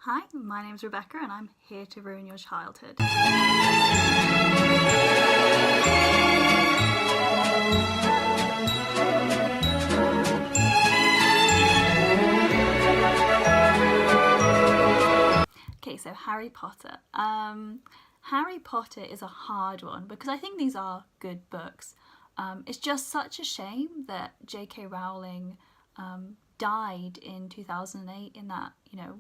Hi, my name's Rebecca and I'm here to ruin your childhood. Okay, so Harry Potter. Harry Potter is a hard one because I think these are good books. It's just such a shame that J.K. Rowling died in 2008 in that,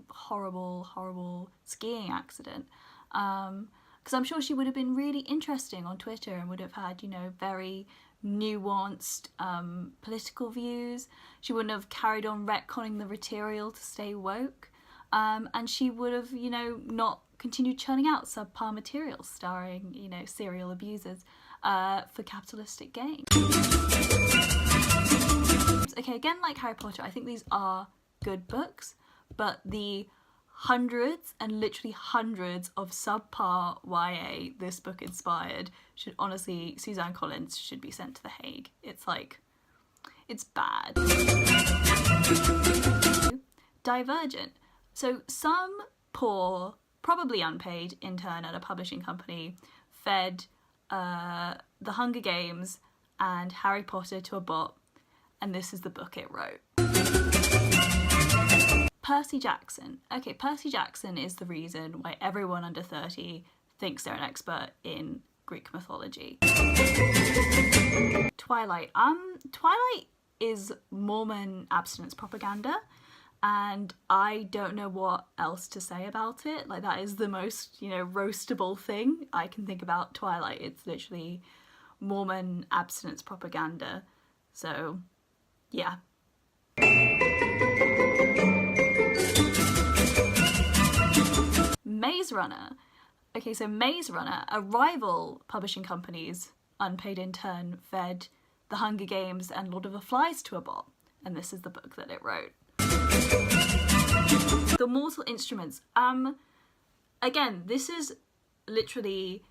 horrible skiing accident. Because I'm sure she would have been really interesting on Twitter and would have had, very nuanced political views. She wouldn't have carried on retconning the material to stay woke. And she would have, not continued churning out subpar material starring, serial abusers for capitalistic gain. Okay, again, like Harry Potter, I think these are good books, but the hundreds and literally hundreds of subpar YA this book inspired should honestly, Suzanne Collins should be sent to The Hague. It's like, it's bad. Divergent. So some poor, probably unpaid intern at a publishing company fed The Hunger Games and Harry Potter to a bot, and this is the book it wrote. Percy Jackson. Okay, Percy Jackson is the reason why everyone under 30 thinks they're an expert in Greek mythology. Twilight. Twilight is Mormon abstinence propaganda, and I don't know what else to say about it. Like, that is the most, roastable thing I can think about Twilight. It's literally Mormon abstinence propaganda. So, yeah. Maze Runner. Okay, so Maze Runner, a rival publishing company's unpaid intern fed The Hunger Games and Lord of the Flies to a bot, and this is the book that it wrote. The Mortal Instruments. Again, this is literally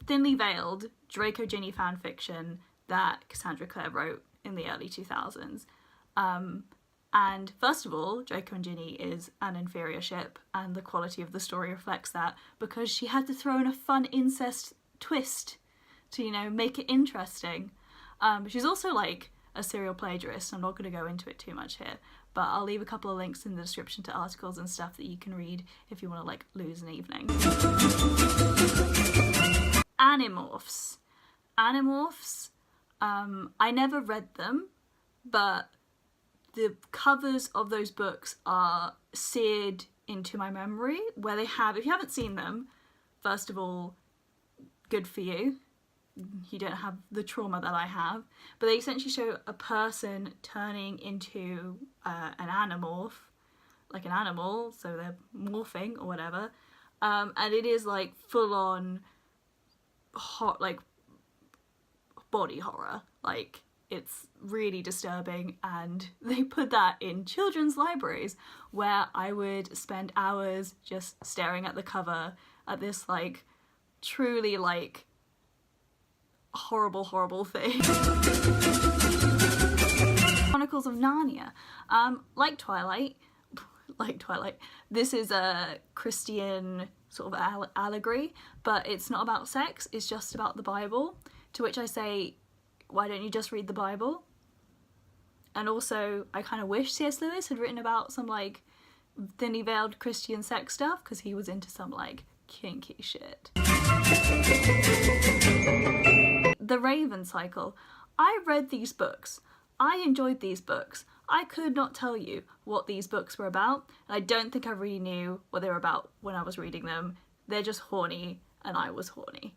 thinly veiled Draco Ginny fanfiction that Cassandra Clare wrote in the early 2000s. And first of all, Draco and Ginny is an inferior ship, and the quality of the story reflects that because she had to throw in a fun incest twist to, make it interesting. She's also like a serial plagiarist. I'm not going to go into it too much here, but I'll leave a couple of links in the description to articles and stuff that you can read if you want to lose an evening. Animorphs. Animorphs, I never read them, but the covers of those books are seared into my memory, where they have, if you haven't seen them, first of all, good for you. You don't have the trauma that I have, but they essentially show a person turning into an animorph, like an animal, so they're morphing or whatever, and it is like full-on hot, like body horror. Like, it's really disturbing, and they put that in children's libraries where I would spend hours just staring at the cover at this like truly like horrible thing. Chronicles of Narnia. Like Twilight, this is a Christian sort of allegory, but it's not about sex, it's just about the Bible, to which I say, why don't you just read the Bible? And also, I kind of wish C.S. Lewis had written about some like thinly veiled Christian sex stuff, because he was into some like kinky shit. The Raven Cycle. I read these books. I enjoyed these books. I could not tell you what these books were about, and I don't think I really knew what they were about when I was reading them. They're just horny, and I was horny.